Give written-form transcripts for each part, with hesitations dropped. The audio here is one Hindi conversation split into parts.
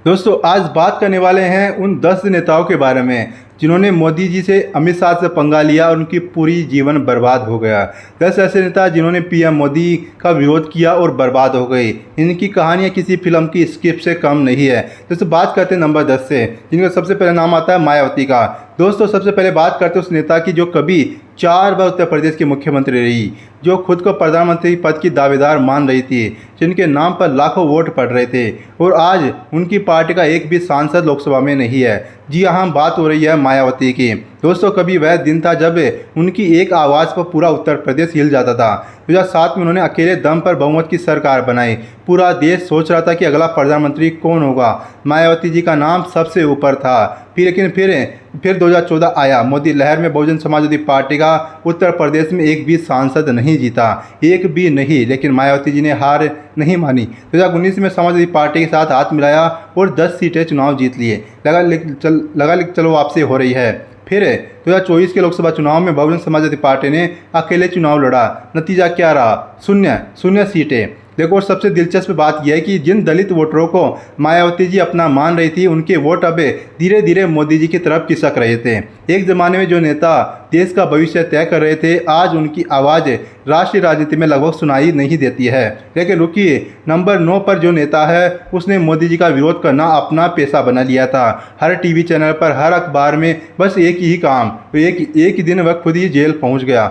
दोस्तों आज बात करने वाले हैं उन 10 नेताओं के बारे में जिन्होंने मोदी जी से अमित शाह से पंगा लिया और उनकी पूरी जीवन बर्बाद हो गया। 10 ऐसे नेता जिन्होंने पीएम मोदी का विरोध किया और बर्बाद हो गई। इनकी कहानियां किसी फिल्म की स्क्रिप्ट से कम नहीं है। दोस्तों बात करते हैं नंबर 10 से, जिनका सबसे पहले नाम आता है मायावती का। दोस्तों सबसे पहले बात करते हैं उस नेता की जो कभी 4 बार उत्तर प्रदेश की मुख्यमंत्री रही, जो खुद को प्रधानमंत्री पद की दावेदार मान रही थी, जिनके नाम पर लाखों वोट पड़ रहे थे और आज उनकी पार्टी का एक भी सांसद लोकसभा में नहीं है। जी हाँ, बात हो रही है मायावती की। दोस्तों कभी वह दिन था जब उनकी एक आवाज़ पर पूरा उत्तर प्रदेश हिल जाता था। 2007 में उन्होंने अकेले दम पर बहुमत की सरकार बनाई। पूरा देश सोच रहा था कि अगला प्रधानमंत्री कौन होगा। मायावती जी का नाम सबसे ऊपर था। फिर 2014 आया। मोदी लहर में बहुजन समाजवादी पार्टी का उत्तर प्रदेश में एक भी सांसद नहीं जीता, एक भी नहीं। लेकिन मायावती जी ने हार नहीं मानी। 2019 में समाजवादी पार्टी के साथ हाथ मिलाया और 10 सीटें चुनाव जीत लिए। चलो वापसी हो रही है। फिर 2024 के लोकसभा चुनाव में बहुजन समाजवादी पार्टी ने अकेले चुनाव लड़ा। नतीजा क्या रहा? शून्य सीटें। देखो, और सबसे दिलचस्प बात यह है कि जिन दलित वोटरों को मायावती जी अपना मान रही थी, उनके वोट अब धीरे धीरे मोदी जी की तरफ खिसक रहे थे। एक ज़माने में जो नेता देश का भविष्य तय कर रहे थे, आज उनकी आवाज़ राष्ट्रीय राजनीति में लगभग सुनाई नहीं देती है। लेकिन रुकिए, नंबर 9 पर जो नेता है, उसने मोदी जी का विरोध करना अपना पेशा बना लिया था। हर टीवी चैनल पर, हर अखबार में बस एक ही काम। एक ही दिन वह खुद ही जेल पहुँच गया।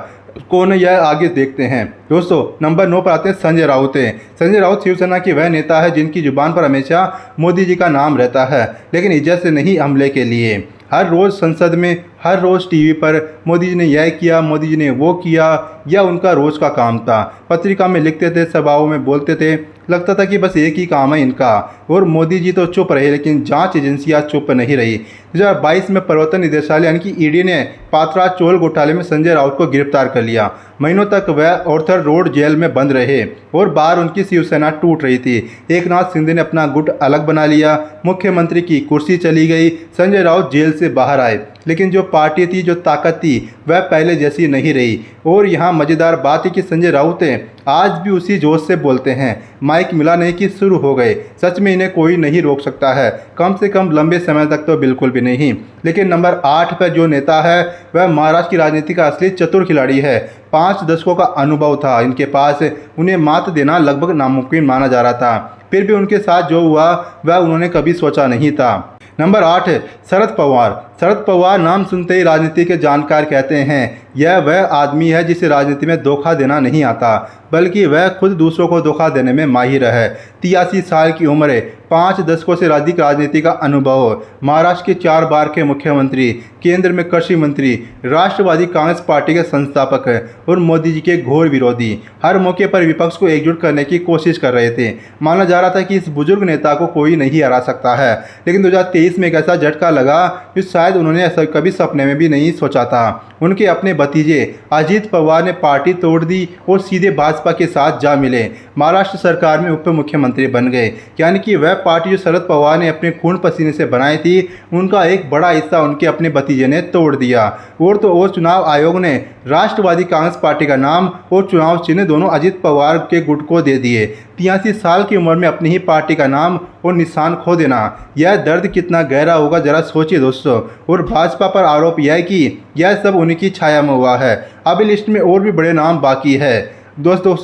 कौन है यह आगे देखते हैं। दोस्तों नंबर 9 पर आते हैं संजय राउत। संजय राउत शिवसेना के वह नेता है जिनकी जुबान पर हमेशा मोदी जी का नाम रहता है, लेकिन इज्जत से नहीं, हमले के लिए। हर रोज़ संसद में, हर रोज़ टीवी पर मोदी जी ने यह किया, मोदी जी ने वो किया, यह उनका रोज़ का काम था। पत्रिका में लिखते थे, सभाओं में बोलते थे, लगता था कि बस एक ही काम है इनका। और मोदी जी तो चुप रहे, लेकिन जांच एजेंसियां चुप नहीं रही। 2022 में प्रवर्तन निदेशालय यानी कि ईडी ने पात्रा चोल घोटाले में संजय राउत को गिरफ्तार कर लिया। महीनों तक वह ऑर्थर रोड जेल में बंद रहे और बाहर उनकी शिवसेना टूट रही थी। एकनाथ शिंदे ने अपना गुट अलग बना लिया, मुख्यमंत्री की कुर्सी चली गई, संजय राउत जेल से बाहर आए। लेकिन जो पार्टी थी, जो ताकत थी, वह पहले जैसी नहीं रही। और यहाँ मज़ेदार बात है कि संजय राउत आज भी उसी जोश से बोलते हैं। माइक मिला नहीं कि शुरू हो गए। सच में इन्हें कोई नहीं रोक सकता है, कम से कम लंबे समय तक तो बिल्कुल भी नहीं। लेकिन नंबर 8 पर जो नेता है, वह महाराष्ट्र की राजनीति का असली चतुर खिलाड़ी है। 5 दशकों का अनुभव था इनके पास। उन्हें मात देना लगभग नामुमकिन माना जा रहा था। फिर भी उनके साथ जो हुआ वह उन्होंने कभी सोचा नहीं था। नंबर 8 शरद पवार। शरद पवार नाम सुनते ही राजनीति के जानकार कहते हैं यह वह आदमी है जिसे राजनीति में धोखा देना नहीं आता, बल्कि वह खुद दूसरों को धोखा देने में माहिर है। 83 साल की उम्र है, 5 दशकों से अधिक राजनीति का अनुभव, महाराष्ट्र के 4 बार के मुख्यमंत्री, केंद्र में कृषि मंत्री, राष्ट्रवादी कांग्रेस पार्टी के संस्थापक और मोदी जी के घोर विरोधी। हर मौके पर विपक्ष को एकजुट करने की कोशिश कर रहे थे। माना जा रहा था कि इस बुजुर्ग नेता को कोई नहीं हरा सकता है। लेकिन 2023 में एक ऐसा झटका लगा जो शायद उन्होंने कभी सपने में भी नहीं सोचा था। उनके अपने भतीजे अजीत पवार ने पार्टी तोड़ दी और सीधे भाजपा के साथ जा मिले। महाराष्ट्र सरकार में उप मुख्यमंत्री बन गए। यानी कि वह पार्टी जो शरद पवार ने अपने खून पसीने से बनाई थी, उनका एक बड़ा हिस्सा उनके अपने भतीजे ने तोड़ दिया। और तो और चुनाव आयोग ने राष्ट्रवादी कांग्रेस पार्टी का नाम और चुनाव चिन्ह दोनों अजीत पवार के गुट को दे दिए। 83 साल की उम्र में अपनी ही पार्टी का नाम और निशान खो देना, यह दर्द कितना गहरा होगा जरा सोचिए दोस्तों। और भाजपा पर आरोप यह है कि यह सब उनकी छाया में हुआ है। अभी लिस्ट में और भी बड़े नाम बाकी है। दोस्तों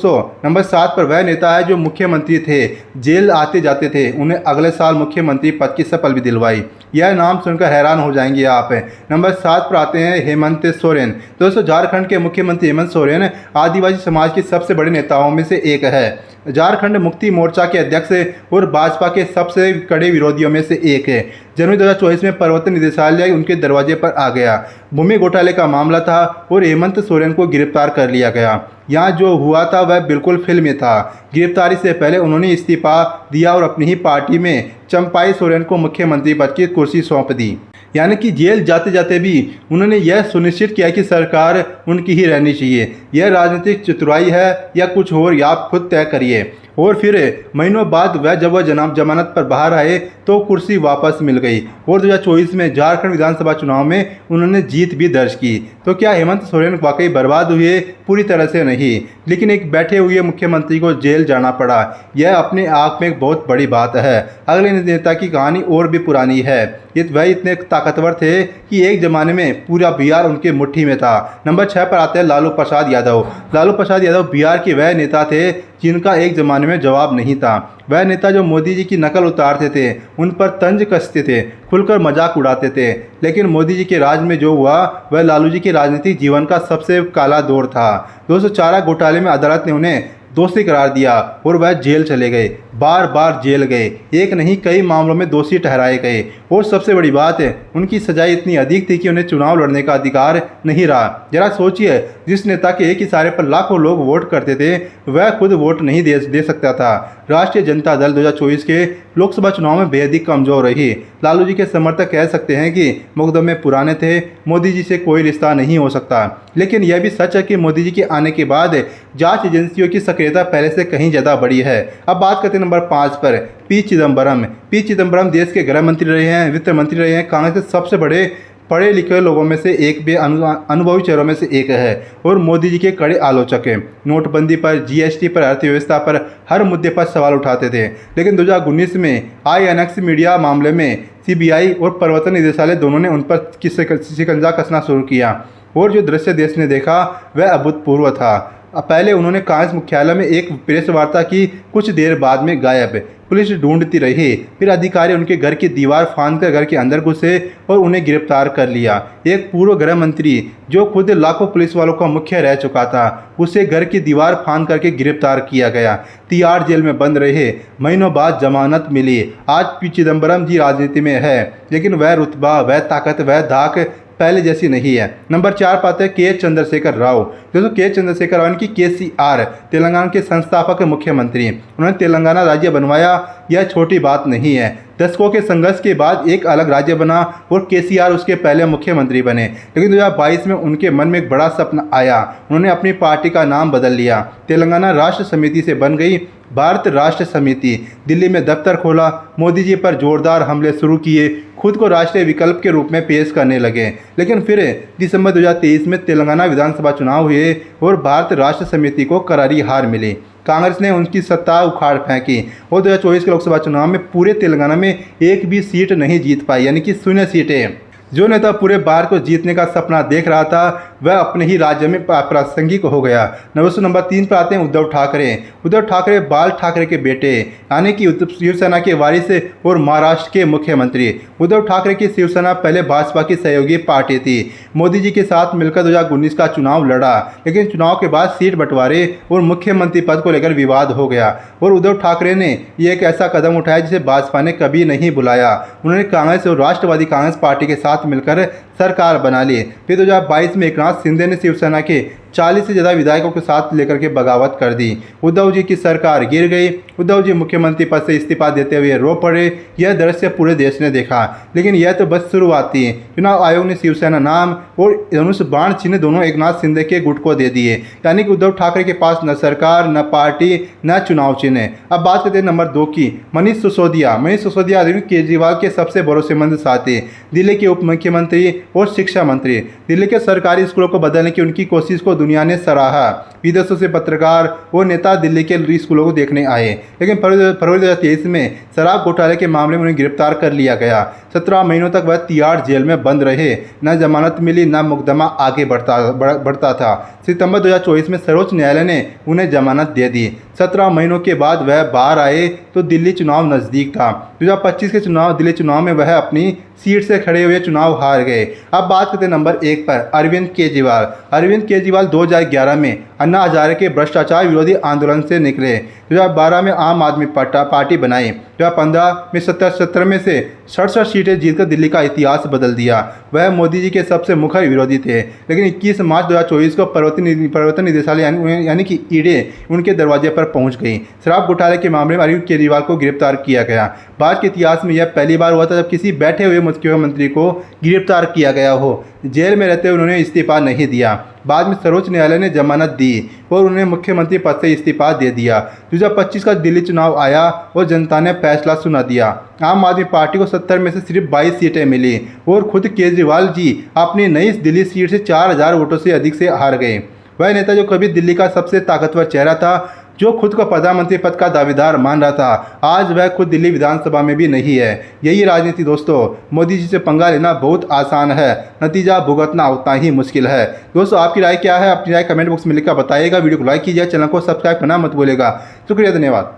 नंबर 7 पर वह नेता है जो मुख्यमंत्री थे, जेल आते जाते थे, उन्हें अगले साल मुख्यमंत्री पद की शपथ भी दिलवाई। यह नाम सुनकर हैरान हो जाएंगे आप। नंबर 7 पर आते हैं हेमंत सोरेन। दोस्तों झारखंड के मुख्यमंत्री हेमंत सोरेन आदिवासी समाज के सबसे बड़े नेताओं में से एक है। झारखंड मुक्ति मोर्चा के अध्यक्ष और भाजपा के सबसे कड़े विरोधियों में से एक है। जनवरी 2024 में प्रवर्तन निदेशालय उनके दरवाजे पर आ गया। भूमि घोटाले का मामला था और हेमंत सोरेन को गिरफ्तार कर लिया गया। यहाँ जो हुआ था वह बिल्कुल फिल्मी था। गिरफ्तारी से पहले उन्होंने इस्तीफा दिया और अपनी ही पार्टी में चंपाई सोरेन को मुख्यमंत्री पद की कुर्सी सौंप दी। यानी कि जेल जाते जाते भी उन्होंने यह सुनिश्चित किया कि सरकार उनकी ही रहनी चाहिए। यह राजनीतिक चतुराई है या कुछ और, या आप खुद तय करिए। और फिर महीनों बाद जब वह जमानत पर बाहर आए तो कुर्सी वापस मिल गई और 2024 में झारखंड विधानसभा चुनाव में उन्होंने जीत भी दर्ज की। तो क्या हेमंत सोरेन वाकई बर्बाद हुए? पूरी तरह से नहीं। लेकिन एक बैठे हुए मुख्यमंत्री को जेल जाना पड़ा। यह अपने आप में एक बहुत बड़ी बात है। अगले नेता की कहानी और भी पुरानी है। वह इतने ताकतवर थे कि एक ज़माने में पूरा बिहार उनके मुट्ठी में था। नंबर 6 पर आते हैं लालू प्रसाद यादव। लालू प्रसाद यादव बिहार के वह नेता थे जिनका एक ज़माने में जवाब नहीं था। वह नेता जो मोदी जी की नकल उतारते थे, उन पर तंज कसते थे, खुलकर मजाक उड़ाते थे। लेकिन मोदी जी के राज में जो हुआ वह लालू जी के राजनीतिक जीवन का सबसे काला दौर था। 204 घोटाले में अदालत ने उन्हें दोषी करार दिया और वह जेल चले गए। बार बार जेल गए, एक नहीं कई मामलों में दोषी ठहराए गए। और सबसे बड़ी बात है, उनकी सजाएं इतनी अधिक थी कि उन्हें चुनाव लड़ने का अधिकार नहीं रहा। जरा सोचिए, जिस नेता के एक इशारे पर लाखों लोग वोट करते थे, वह खुद वोट नहीं दे सकता था। राष्ट्रीय जनता दल 2024 के लोकसभा चुनाव में बेहद ही कमजोर रही। लालू जी के समर्थक कह सकते हैं कि मुकदमे पुराने थे, मोदी जी से कोई रिश्ता नहीं हो सकता। लेकिन यह भी सच है कि मोदी जी के आने के बाद जांच एजेंसियों की सक्रियता पहले से कहीं ज़्यादा बढ़ी है। अब बात करते हैं नंबर 5 पर, पी चिदम्बरम। पी चिदम्बरम देश के गृह मंत्री रहे हैं, वित्त मंत्री रहे हैं, कांग्रेस के सबसे बड़े पढ़े लिखे लोगों में से एक भी, अनुभवी चेहरों में से एक है और मोदी जी के कड़े आलोचक हैं। नोटबंदी पर, जीएसटी पर, अर्थव्यवस्था पर हर मुद्दे पर सवाल उठाते थे। लेकिन 2019 में आईएनएक्स मीडिया मामले में सीबीआई और प्रवर्तन निदेशालय दोनों ने उन पर शिकंजा कसना शुरू किया और जो दृश्य देश ने देखा वह अभूतपूर्व था। पहले उन्होंने कांग्रेस मुख्यालय में एक प्रेस वार्ता की, कुछ देर बाद में गायब। पुलिस ढूंढती रही, फिर अधिकारी उनके घर की दीवार फांदकर घर के अंदर घुसे और उन्हें गिरफ्तार कर लिया। एक पूर्व गृह मंत्री जो खुद लाखों पुलिस वालों का मुखिया रह चुका था, उसे घर की दीवार फांद करके गिरफ्तार किया गया। तिहाड़ जेल में बंद रहे, महीनों बाद जमानत मिली। आज पी चिदम्बरम जी राजनीति में है, लेकिन वह रुतबा, वह ताकत, वह धाक पहले जैसी नहीं है। नंबर 4 पाते हैं के चंद्रशेखर राव। दोस्तों, के चंद्रशेखर राव की केसीआर, तेलंगाना के संस्थापक मुख्यमंत्री। उन्होंने तेलंगाना राज्य बनवाया, यह छोटी बात नहीं है। दशकों के संघर्ष के बाद एक अलग राज्य बना और केसीआर उसके पहले मुख्यमंत्री बने। लेकिन 2022 में उनके मन में एक बड़ा सपना आया। उन्होंने अपनी पार्टी का नाम बदल लिया, तेलंगाना राष्ट्र समिति से बन गई भारत राष्ट्र समिति। दिल्ली में दफ्तर खोला, मोदी जी पर जोरदार हमले शुरू किए, खुद को राष्ट्रीय विकल्प के रूप में पेश करने लगे। लेकिन फिर दिसंबर 2023 में तेलंगाना विधानसभा चुनाव हुए और भारत राष्ट्र समिति को करारी हार मिली। कांग्रेस ने उनकी सत्ता उखाड़ फेंकी और 2024 के लोकसभा चुनाव में पूरे तेलंगाना में एक भी सीट नहीं जीत पाई, यानी कि 0 सीटें। जो नेता पूरे भारत को जीतने का सपना देख रहा था वह अपने ही राज्य में प्रासंगिक हो गया। नंबर 3 पर आते हैं उद्धव ठाकरे। उद्धव ठाकरे बाल ठाकरे के बेटे, यानी कि शिवसेना के वारिस और महाराष्ट्र के मुख्यमंत्री। उद्धव ठाकरे की शिवसेना पहले भाजपा की सहयोगी पार्टी थी। मोदी जी के साथ मिलकर 2019 का चुनाव लड़ा, लेकिन चुनाव के बाद सीट बंटवारे और मुख्यमंत्री पद को लेकर विवाद हो गया और उद्धव ठाकरे ने यह एक ऐसा कदम उठाया जिसे भाजपा ने कभी नहीं बुलाया। उन्होंने कांग्रेस और राष्ट्रवादी कांग्रेस पार्टी के साथ मिलकर सरकार बना ली। फिर 2022 में एकनाथ शिंदे ने शिवसेना के 40 से ज़्यादा विधायकों के साथ लेकर के बगावत कर दी। उद्धव जी की सरकार गिर गई। उद्धव जी मुख्यमंत्री पद से इस्तीफा देते हुए रो पड़े। यह दृश्य पूरे देश ने देखा। लेकिन यह तो बस शुरुआत थी। चुनाव आयोग ने शिवसेना नाम और धनुष बाण चिन्ह दोनों एकनाथ शिंदे के गुट को दे दिए, यानी कि उद्धव ठाकरे के पास न सरकार, न पार्टी, न चुनाव चिन्ह। अब बात करते हैं नंबर 2 की, मनीष सिसोदिया। मनीष सिसोदिया अरविंद केजरीवाल के सबसे भरोसेमंद साथी, दिल्ली के उप मुख्यमंत्री और शिक्षा मंत्री। दिल्ली के सरकारी स्कूलों को बदलने की उनकी कोशिश को दुनिया ने सराहा। विदेशों से पत्रकार और नेता दिल्ली के स्कूलों को देखने आए। लेकिन फरवरी 2023 में शराब घोटाले के मामले में उन्हें गिरफ्तार कर लिया गया। 17 महीनों तक वह तिहाड़ जेल में बंद रहे। न जमानत मिली, न मुकदमा आगे बढ़ता था। सितंबर 2024 में सर्वोच्च न्यायालय ने उन्हें जमानत दे दी। 17 महीनों के बाद वह बाहर आए तो दिल्ली चुनाव नज़दीक था। 2025 के दिल्ली चुनाव में वह अपनी सीट से खड़े हुए चुनाव हार गए। अब बात करते हैं नंबर 1 पर, अरविंद केजरीवाल। अरविंद केजरीवाल 2011 में अन्ना हजारे के भ्रष्टाचार विरोधी आंदोलन से निकले। 2012 में आम आदमी पार्टी बनाई। 2015 में 17 में से 67 सीटें जीतकर दिल्ली का इतिहास बदल दिया। वह मोदी जी के सबसे मुखर विरोधी थे। लेकिन 21 मार्च 2024 को प्रवर्तन निदेशालय यानी कि ईडी उनके दरवाजे पर पहुंच गई। शराब घोटाले के मामले में अरविंद केजरीवाल को गिरफ्तार किया गया। भारत के इतिहास में यह पहली बार हुआ था जब किसी बैठे हुए मुख्यमंत्री को गिरफ्तार किया गया हो। जेल में रहते हुए उन्होंने इस्तीफा नहीं दिया। बाद में सर्वोच्च न्यायालय ने जमानत दी और उन्हें मुख्यमंत्री पद से इस्तीफा दे दिया। 2025 का दिल्ली चुनाव आया और जनता ने फैसला सुना दिया। आम आदमी पार्टी को 70 में से सिर्फ 22 सीटें मिली और खुद केजरीवाल जी अपनी नई दिल्ली सीट से 4000 वोटों से अधिक से हार गए। वह नेता जो कभी दिल्ली का सबसे ताकतवर चेहरा था, जो खुद को प्रधानमंत्री पद का दावेदार मान रहा था, आज वह खुद दिल्ली विधानसभा में भी नहीं है। यही राजनीति दोस्तों, मोदी जी से पंगा लेना बहुत आसान है, नतीजा भुगतना उतना ही मुश्किल है। दोस्तों आपकी राय क्या है? अपनी राय कमेंट बॉक्स में लिखकर बताइएगा। वीडियो को लाइक कीजिए, चैनल को सब्सक्राइब करना मत भूलिएगा। शुक्रिया, धन्यवाद।